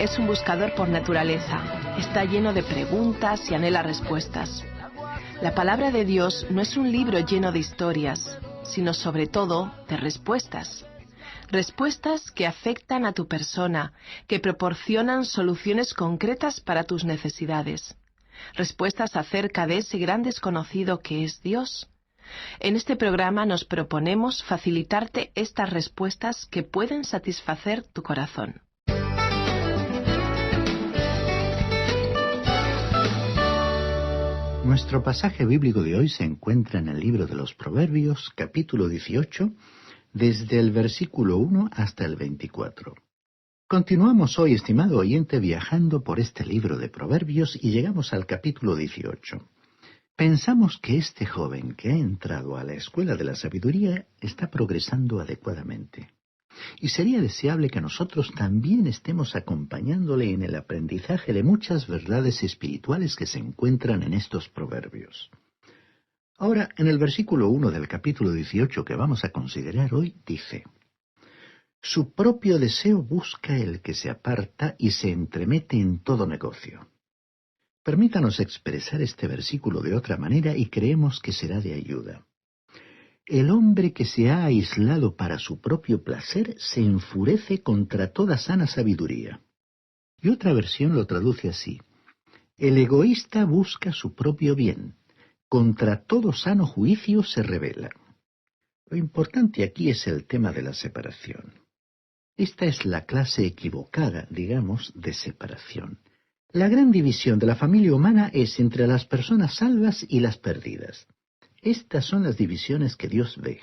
es un buscador por naturaleza. Está lleno de preguntas y anhela respuestas. La palabra de Dios no es un libro lleno de historias, sino sobre todo de respuestas. Respuestas que afectan a tu persona, que proporcionan soluciones concretas para tus necesidades. Respuestas acerca de ese gran desconocido que es Dios. En este programa nos proponemos facilitarte estas respuestas que pueden satisfacer tu corazón. Nuestro pasaje bíblico de hoy se encuentra en el libro de los Proverbios, capítulo 18, desde el versículo 1 hasta el 24. Continuamos hoy, estimado oyente, viajando por este libro de Proverbios y llegamos al capítulo 18. Pensamos que este joven que ha entrado a la escuela de la sabiduría está progresando adecuadamente. Y sería deseable que nosotros también estemos acompañándole en el aprendizaje de muchas verdades espirituales que se encuentran en estos proverbios. Ahora, en el versículo 1 del capítulo 18 que vamos a considerar hoy, dice: Su propio deseo busca el que se aparta y se entremete en todo negocio. Permítanos expresar este versículo de otra manera y creemos que será de ayuda. El hombre que se ha aislado para su propio placer se enfurece contra toda sana sabiduría. Y otra versión lo traduce así: el egoísta busca su propio bien, contra todo sano juicio se rebela. Lo importante aquí es el tema de la separación. Esta es la clase equivocada, digamos, de separación. La gran división de la familia humana es entre las personas salvas y las perdidas. Estas son las divisiones que Dios ve.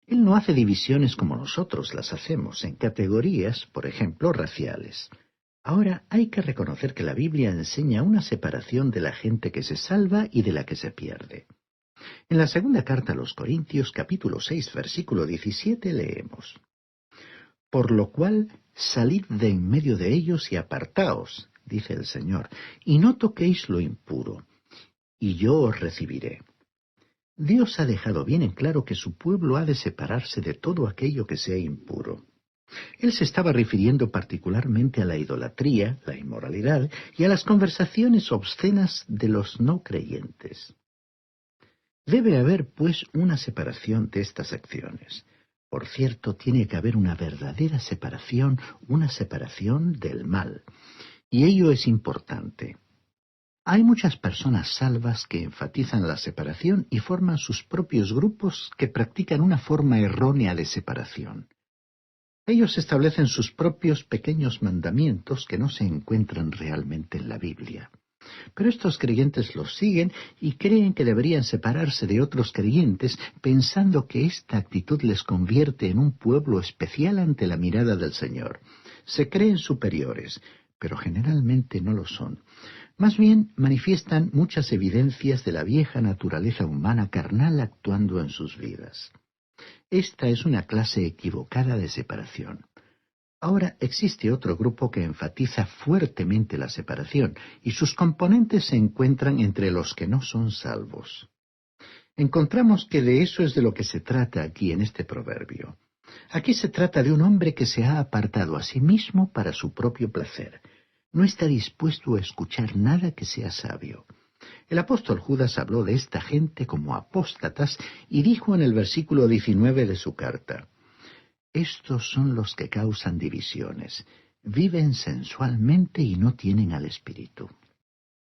Él no hace divisiones como nosotros las hacemos, en categorías, por ejemplo, raciales. Ahora, hay que reconocer que la Biblia enseña una separación de la gente que se salva y de la que se pierde. En la segunda carta a los Corintios, capítulo 6, versículo 17, leemos: Por lo cual, salid de en medio de ellos y apartaos, dice el Señor, y no toquéis lo impuro, y yo os recibiré. Dios ha dejado bien en claro que su pueblo ha de separarse de todo aquello que sea impuro. Él se estaba refiriendo particularmente a la idolatría, la inmoralidad y a las conversaciones obscenas de los no creyentes. Debe haber, pues, una separación de estas acciones. Por cierto, tiene que haber una verdadera separación, una separación del mal. Y ello es importante. Hay muchas personas salvas que enfatizan la separación y forman sus propios grupos que practican una forma errónea de separación. Ellos establecen sus propios pequeños mandamientos que no se encuentran realmente en la Biblia. Pero estos creyentes los siguen y creen que deberían separarse de otros creyentes, pensando que esta actitud les convierte en un pueblo especial ante la mirada del Señor. Se creen superiores, pero generalmente no lo son. Más bien manifiestan muchas evidencias de la vieja naturaleza humana carnal actuando en sus vidas. Esta es una clase equivocada de separación. Ahora existe otro grupo que enfatiza fuertemente la separación, y sus componentes se encuentran entre los que no son salvos. Encontramos que de eso es de lo que se trata aquí en este proverbio. Aquí se trata de un hombre que se ha apartado a sí mismo para su propio placer. No está dispuesto a escuchar nada que sea sabio. El apóstol Judas habló de esta gente como apóstatas y dijo en el versículo 19 de su carta: Estos son los que causan divisiones, viven sensualmente y no tienen al Espíritu.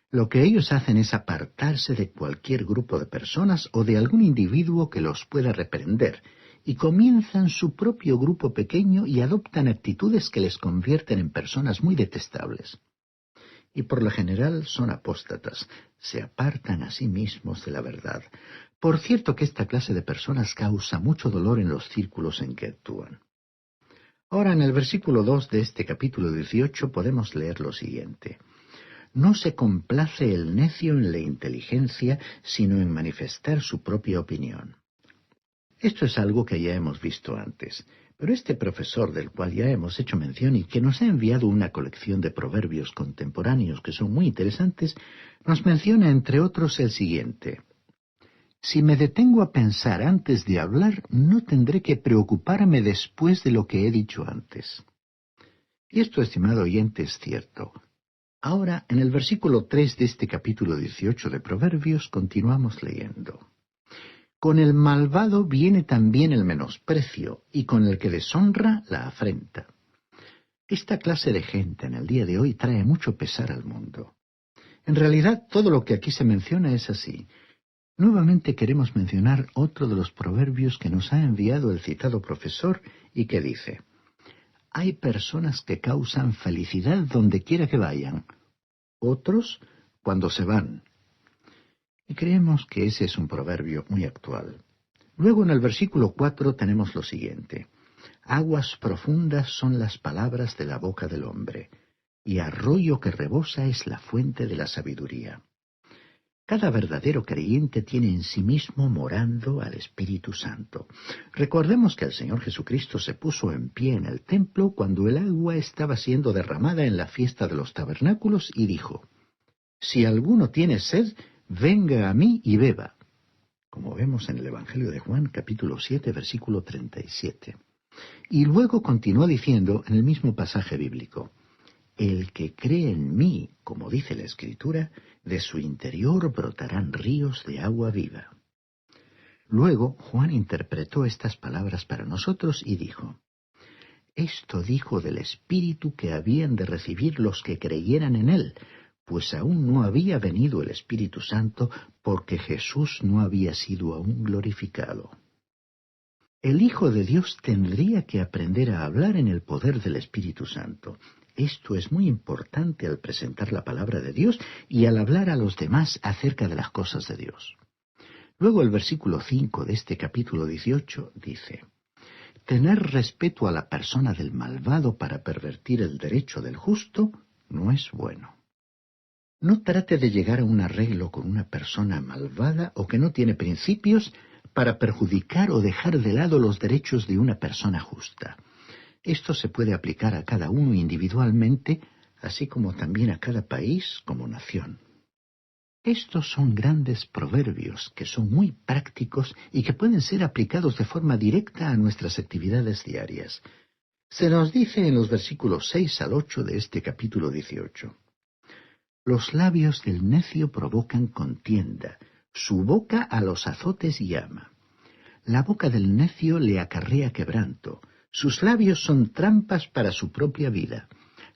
Lo que ellos hacen es apartarse de cualquier grupo de personas o de algún individuo que los pueda reprender, y comienzan su propio grupo pequeño y adoptan actitudes que les convierten en personas muy detestables. Y por lo general son apóstatas, se apartan a sí mismos de la verdad. Por cierto que esta clase de personas causa mucho dolor en los círculos en que actúan. Ahora en el versículo 2 de este capítulo 18 podemos leer lo siguiente: No se complace el necio en la inteligencia, sino en manifestar su propia opinión. Esto es algo que ya hemos visto antes, pero este profesor del cual ya hemos hecho mención y que nos ha enviado una colección de proverbios contemporáneos que son muy interesantes, nos menciona entre otros el siguiente: Si me detengo a pensar antes de hablar, no tendré que preocuparme después de lo que he dicho antes. Y esto, estimado oyente, es cierto. Ahora, en el versículo 3 de este capítulo 18 de Proverbios, continuamos leyendo. Con el malvado viene también el menosprecio, y con el que deshonra la afrenta. Esta clase de gente en el día de hoy trae mucho pesar al mundo. En realidad, todo lo que aquí se menciona es así. Nuevamente queremos mencionar otro de los proverbios que nos ha enviado el citado profesor y que dice: hay personas que causan felicidad donde quiera que vayan, otros cuando se van. Y creemos que ese es un proverbio muy actual. Luego en el versículo 4 tenemos lo siguiente: aguas profundas son las palabras de la boca del hombre, y arroyo que rebosa es la fuente de la sabiduría. Cada verdadero creyente tiene en sí mismo morando al Espíritu Santo. Recordemos que el Señor Jesucristo se puso en pie en el templo cuando el agua estaba siendo derramada en la fiesta de los tabernáculos y dijo: si alguno tiene sed, venga a mí y beba. Como vemos en el Evangelio de Juan, capítulo 7, versículo 37. Y luego continuó diciendo en el mismo pasaje bíblico: el que cree en mí, como dice la Escritura, de su interior brotarán ríos de agua viva. Luego Juan interpretó estas palabras para nosotros y dijo: esto dijo del Espíritu que habían de recibir los que creyeran en él, pues aún no había venido el Espíritu Santo, porque Jesús no había sido aún glorificado. El Hijo de Dios tendría que aprender a hablar en el poder del Espíritu Santo. Esto es muy importante al presentar la palabra de Dios y al hablar a los demás acerca de las cosas de Dios. Luego el versículo 5 de este capítulo 18 dice: tener respeto a la persona del malvado para pervertir el derecho del justo no es bueno. No trate de llegar a un arreglo con una persona malvada o que no tiene principios para perjudicar o dejar de lado los derechos de una persona justa. Esto se puede aplicar a cada uno individualmente, así como también a cada país como nación. Estos son grandes proverbios que son muy prácticos y que pueden ser aplicados de forma directa a nuestras actividades diarias. Se nos dice en los versículos 6 al 8 de este capítulo 18. Los labios del necio provocan contienda, su boca a los azotes llama. La boca del necio le acarrea quebranto, sus labios son trampas para su propia vida.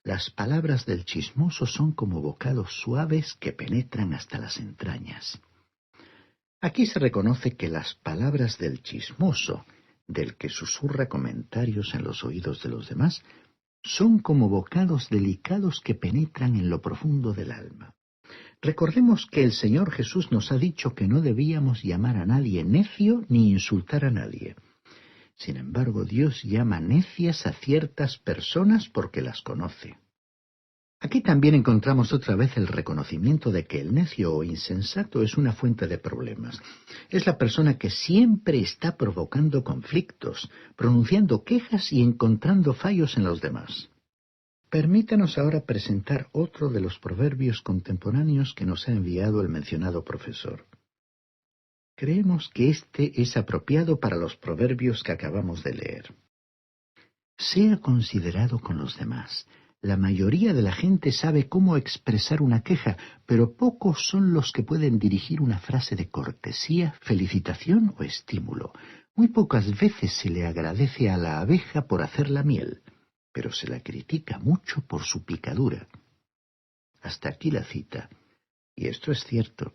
Las palabras del chismoso son como bocados suaves que penetran hasta las entrañas. Aquí se reconoce que las palabras del chismoso, del que susurra comentarios en los oídos de los demás, son como bocados delicados que penetran en lo profundo del alma. Recordemos que el Señor Jesús nos ha dicho que no debíamos llamar a nadie necio ni insultar a nadie. Sin embargo, Dios llama necias a ciertas personas porque las conoce. Aquí también encontramos otra vez el reconocimiento de que el necio o insensato es una fuente de problemas. Es la persona que siempre está provocando conflictos, pronunciando quejas y encontrando fallos en los demás. Permítanos ahora presentar otro de los proverbios contemporáneos que nos ha enviado el mencionado profesor. Creemos que este es apropiado para los proverbios que acabamos de leer. Sea considerado con los demás. La mayoría de la gente sabe cómo expresar una queja, pero pocos son los que pueden dirigir una frase de cortesía, felicitación o estímulo. Muy pocas veces se le agradece a la abeja por hacer la miel, pero se la critica mucho por su picadura. Hasta aquí la cita. Y esto es cierto.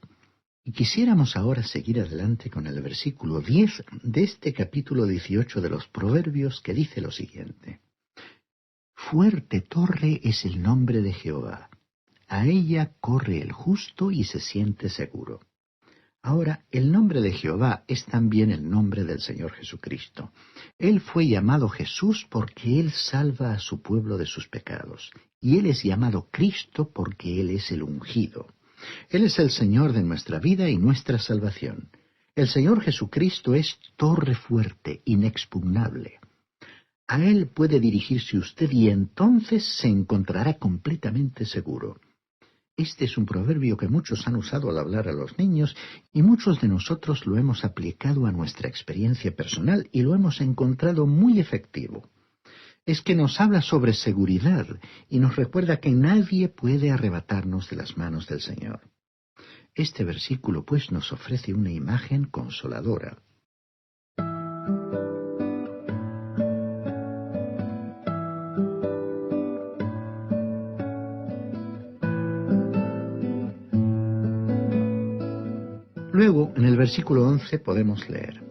Y quisiéramos ahora seguir adelante con el versículo 10 de este capítulo 18 de los Proverbios, que dice lo siguiente: fuerte torre es el nombre de Jehová, a ella corre el justo y se siente seguro. Ahora, el nombre de Jehová es también el nombre del Señor Jesucristo. Él fue llamado Jesús porque Él salva a su pueblo de sus pecados, y Él es llamado Cristo porque Él es el ungido. Él es el Señor de nuestra vida y nuestra salvación. El Señor Jesucristo es torre fuerte, inexpugnable. A Él puede dirigirse usted y entonces se encontrará completamente seguro. Este es un proverbio que muchos han usado al hablar a los niños y muchos de nosotros lo hemos aplicado a nuestra experiencia personal y lo hemos encontrado muy efectivo. es que nos habla sobre seguridad y nos recuerda que nadie puede arrebatarnos de las manos del Señor. Este versículo, pues, nos ofrece una imagen consoladora. Luego, en el versículo 11 podemos leer: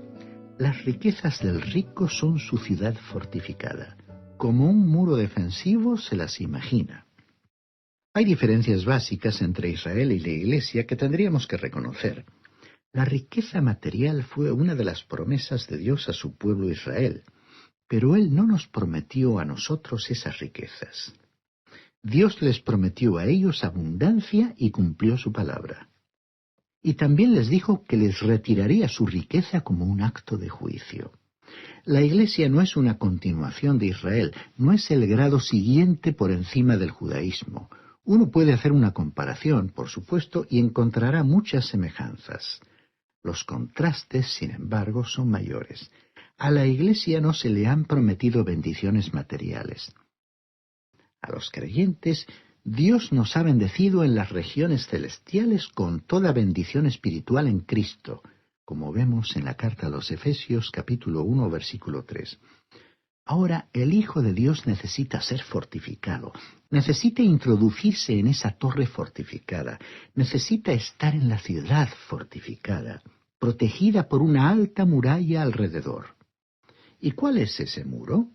las riquezas del rico son su ciudad fortificada. Como un muro defensivo se las imagina. Hay diferencias básicas entre Israel y la Iglesia que tendríamos que reconocer. La riqueza material fue una de las promesas de Dios a su pueblo Israel, pero Él no nos prometió a nosotros esas riquezas. Dios les prometió a ellos abundancia y cumplió su palabra. Y también les dijo que les retiraría su riqueza como un acto de juicio. La Iglesia no es una continuación de Israel, no es el grado siguiente por encima del judaísmo. Uno puede hacer una comparación, por supuesto, y encontrará muchas semejanzas. Los contrastes, sin embargo, son mayores. A la Iglesia no se le han prometido bendiciones materiales. A los creyentes, Dios nos ha bendecido en las regiones celestiales con toda bendición espiritual en Cristo, como vemos en la carta a los Efesios capítulo 1, versículo 3. Ahora, el Hijo de Dios necesita ser fortificado, necesita introducirse en esa torre fortificada, necesita estar en la ciudad fortificada, protegida por una alta muralla alrededor. ¿Y cuál es ese muro?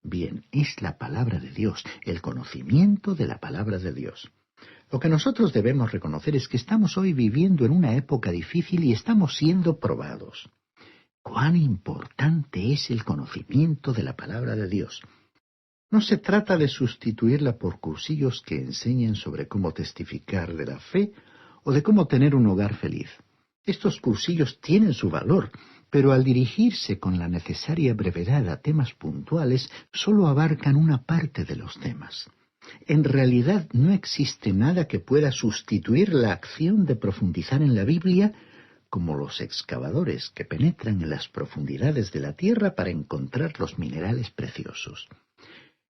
Bien, es la palabra de Dios, el conocimiento de la palabra de Dios. Lo que nosotros debemos reconocer es que estamos hoy viviendo en una época difícil y estamos siendo probados. ¡Cuán importante es el conocimiento de la palabra de Dios! No se trata de sustituirla por cursillos que enseñen sobre cómo testificar de la fe o de cómo tener un hogar feliz. Estos cursillos tienen su valor, pero al dirigirse con la necesaria brevedad a temas puntuales, solo abarcan una parte de los temas. En realidad no existe nada que pueda sustituir la acción de profundizar en la Biblia, como los excavadores que penetran en las profundidades de la tierra para encontrar los minerales preciosos.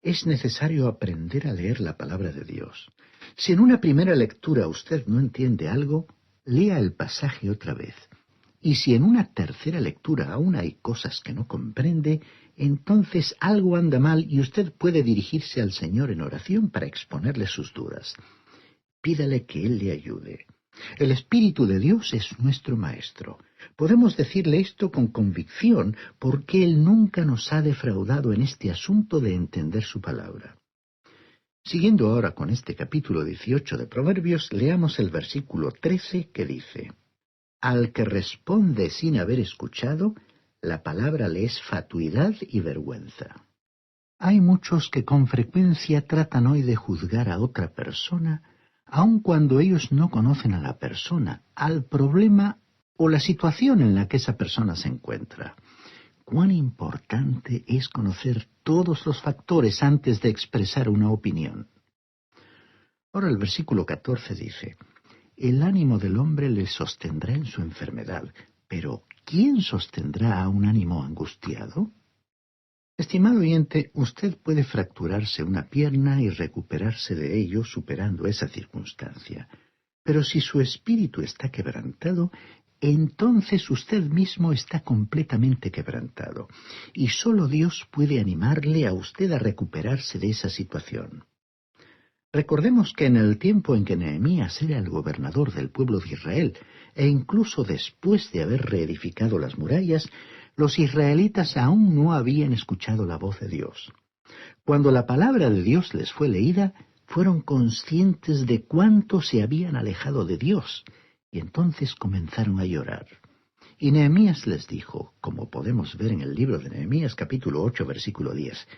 Es necesario aprender a leer la palabra de Dios. Si en una primera lectura usted no entiende algo, lea el pasaje otra vez. Y si en una tercera lectura aún hay cosas que no comprende, entonces algo anda mal y usted puede dirigirse al Señor en oración para exponerle sus dudas. Pídale que Él le ayude. El Espíritu de Dios es nuestro Maestro. Podemos decirle esto con convicción porque Él nunca nos ha defraudado en este asunto de entender su palabra. Siguiendo ahora con este capítulo 18 de Proverbios, leamos el versículo 13 que dice: al que responde sin haber escuchado, la palabra le es fatuidad y vergüenza. Hay muchos que con frecuencia tratan hoy de juzgar a otra persona, aun cuando ellos no conocen a la persona, al problema o la situación en la que esa persona se encuentra. Cuán importante es conocer todos los factores antes de expresar una opinión. Ahora el versículo 14 dice: el ánimo del hombre le sostendrá en su enfermedad, pero ¿quién sostendrá a un ánimo angustiado? Estimado oyente, usted puede fracturarse una pierna y recuperarse de ello superando esa circunstancia. Pero si su espíritu está quebrantado, entonces usted mismo está completamente quebrantado, y solo Dios puede animarle a usted a recuperarse de esa situación. Recordemos que en el tiempo en que Nehemías era el gobernador del pueblo de Israel, e incluso después de haber reedificado las murallas, los israelitas aún no habían escuchado la voz de Dios. Cuando la palabra de Dios les fue leída, fueron conscientes de cuánto se habían alejado de Dios, y entonces comenzaron a llorar. Y Nehemías les dijo, como podemos ver en el libro de Nehemías capítulo 8, versículo 10,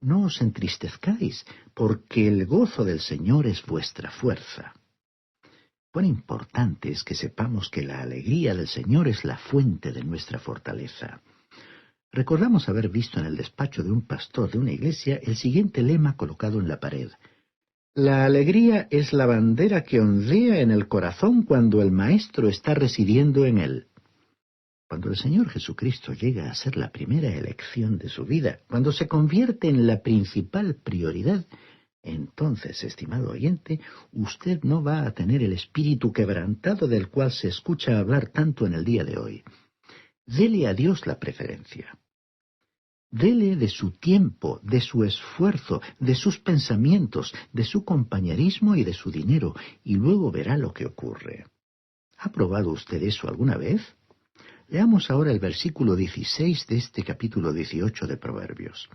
no os entristezcáis, porque el gozo del Señor es vuestra fuerza. Cuán importante es que sepamos que la alegría del Señor es la fuente de nuestra fortaleza. Recordamos haber visto en el despacho de un pastor de una iglesia el siguiente lema colocado en la pared: la alegría es la bandera que ondea en el corazón cuando el Maestro está residiendo en él. Cuando el Señor Jesucristo llega a ser la primera elección de su vida, cuando se convierte en la principal prioridad, entonces, estimado oyente, usted no va a tener el espíritu quebrantado del cual se escucha hablar tanto en el día de hoy. Dele a Dios la preferencia. Dele de su tiempo, de su esfuerzo, de sus pensamientos, de su compañerismo y de su dinero, y luego verá lo que ocurre. ¿Ha probado usted eso alguna vez? Leamos ahora el versículo 16 de este capítulo 18 de Proverbios.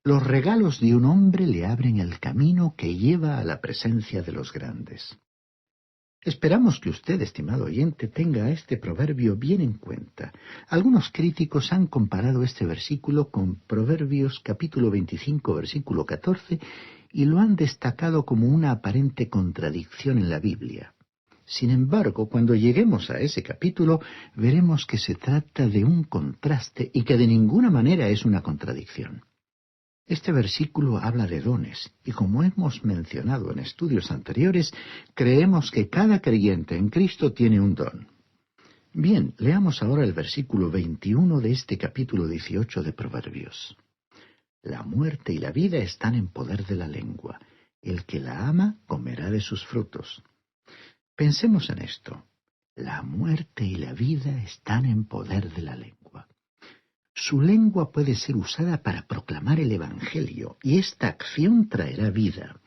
Los regalos de un hombre le abren el camino que lleva a la presencia de los grandes. Esperamos que usted, estimado oyente, tenga este proverbio bien en cuenta. Algunos críticos han comparado este versículo con Proverbios capítulo 25, versículo 14, y lo han destacado como una aparente contradicción en la Biblia. Sin embargo, cuando lleguemos a ese capítulo, veremos que se trata de un contraste y que de ninguna manera es una contradicción. Este versículo habla de dones, y como hemos mencionado en estudios anteriores, creemos que cada creyente en Cristo tiene un don. Bien, leamos ahora el versículo 21 de este capítulo 18 de Proverbios. La muerte y la vida están en poder de la lengua. El que la ama comerá de sus frutos. Pensemos en esto. La muerte y la vida están en poder de la lengua. Su lengua puede ser usada para proclamar el Evangelio, y esta acción traerá vida.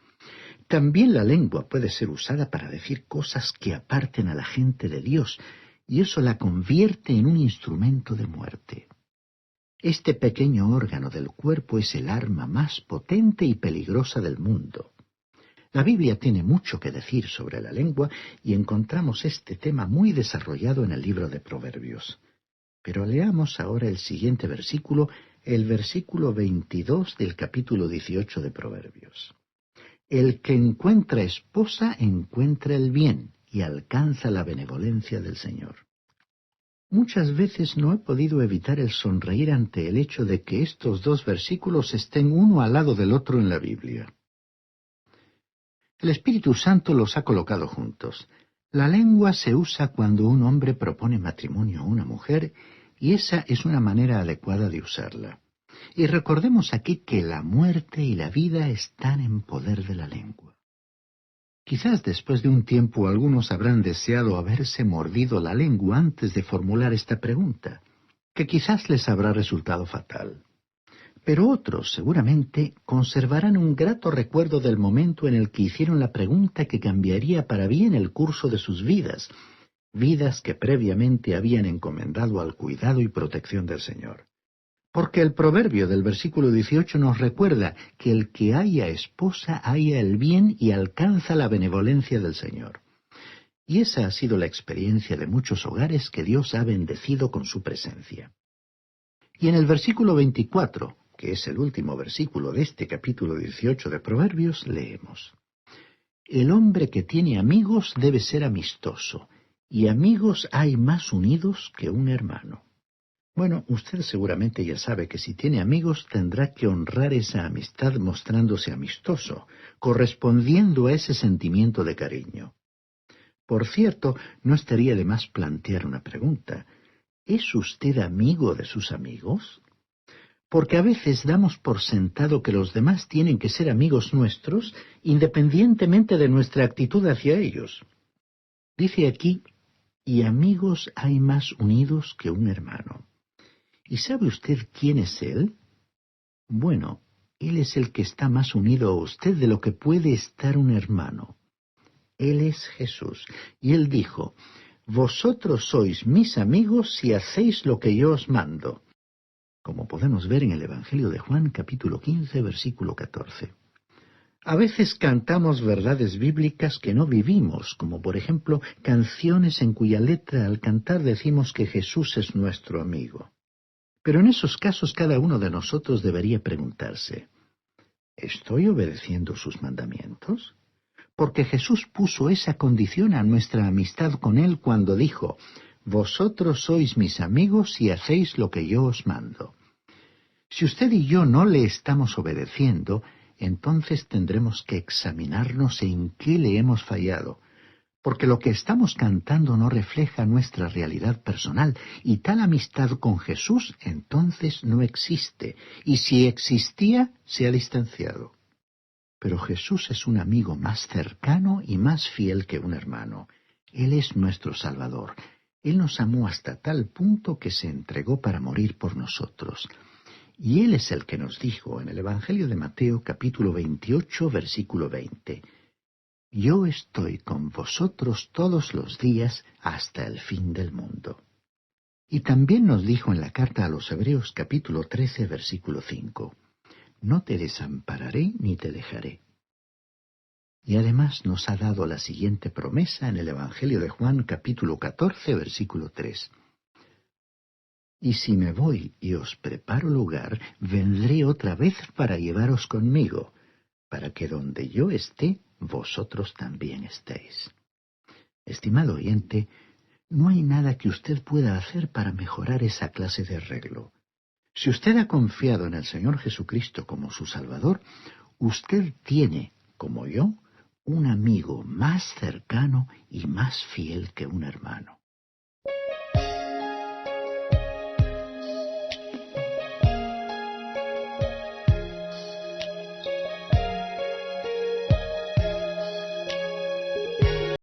También la lengua puede ser usada para decir cosas que aparten a la gente de Dios, y eso la convierte en un instrumento de muerte. Este pequeño órgano del cuerpo es el arma más potente y peligrosa del mundo. La Biblia tiene mucho que decir sobre la lengua, y encontramos este tema muy desarrollado en el libro de Proverbios. Pero leamos ahora el siguiente versículo, el versículo 22 del capítulo 18 de Proverbios. El que encuentra esposa encuentra el bien y alcanza la benevolencia del Señor. Muchas veces no he podido evitar el sonreír ante el hecho de que estos dos versículos estén uno al lado del otro en la Biblia. El Espíritu Santo los ha colocado juntos. La lengua se usa cuando un hombre propone matrimonio a una mujer, y esa es una manera adecuada de usarla. Y recordemos aquí que la muerte y la vida están en poder de la lengua. Quizás después de un tiempo algunos habrán deseado haberse mordido la lengua antes de formular esta pregunta, que quizás les habrá resultado fatal. Pero otros, seguramente, conservarán un grato recuerdo del momento en el que hicieron la pregunta que cambiaría para bien el curso de sus vidas, vidas que previamente habían encomendado al cuidado y protección del Señor. Porque el proverbio del versículo 18 nos recuerda que el que haya esposa haya el bien y alcanza la benevolencia del Señor. Y esa ha sido la experiencia de muchos hogares que Dios ha bendecido con su presencia. Y en el versículo 24, que es el último versículo de este capítulo 18 de Proverbios, leemos: El hombre que tiene amigos debe ser amistoso, y amigos hay más unidos que un hermano. Bueno, usted seguramente ya sabe que si tiene amigos tendrá que honrar esa amistad mostrándose amistoso, correspondiendo a ese sentimiento de cariño. Por cierto, no estaría de más plantear una pregunta. ¿Es usted amigo de sus amigos? Porque a veces damos por sentado que los demás tienen que ser amigos nuestros, independientemente de nuestra actitud hacia ellos. Dice aquí, y amigos hay más unidos que un hermano. ¿Y sabe usted quién es él? Bueno, él es el que está más unido a usted de lo que puede estar un hermano. Él es Jesús, y él dijo: Vosotros sois mis amigos si hacéis lo que yo os mando. Como podemos ver en el Evangelio de Juan, capítulo 15, versículo 14. A veces cantamos verdades bíblicas que no vivimos, como por ejemplo canciones en cuya letra al cantar decimos que Jesús es nuestro amigo. Pero en esos casos cada uno de nosotros debería preguntarse: ¿estoy obedeciendo sus mandamientos? Porque Jesús puso esa condición a nuestra amistad con Él cuando dijo: Vosotros sois mis amigos si hacéis lo que yo os mando. Si usted y yo no le estamos obedeciendo, entonces tendremos que examinarnos en qué le hemos fallado, porque lo que estamos cantando no refleja nuestra realidad personal, y tal amistad con Jesús entonces no existe, y si existía, se ha distanciado. Pero Jesús es un amigo más cercano y más fiel que un hermano. Él es nuestro Salvador. Él nos amó hasta tal punto que se entregó para morir por nosotros. Y Él es el que nos dijo en el Evangelio de Mateo capítulo 28, versículo 20, «Yo estoy con vosotros todos los días hasta el fin del mundo». Y también nos dijo en la carta a los Hebreos capítulo 13, versículo 5, «No te desampararé ni te dejaré». Y además nos ha dado la siguiente promesa en el Evangelio de Juan capítulo 14, versículo 3. «Y si me voy y os preparo lugar, vendré otra vez para llevaros conmigo, para que donde yo esté, vosotros también estéis». Estimado oyente, no hay nada que usted pueda hacer para mejorar esa clase de arreglo. Si usted ha confiado en el Señor Jesucristo como su Salvador, usted tiene, como yo, un amigo más cercano y más fiel que un hermano.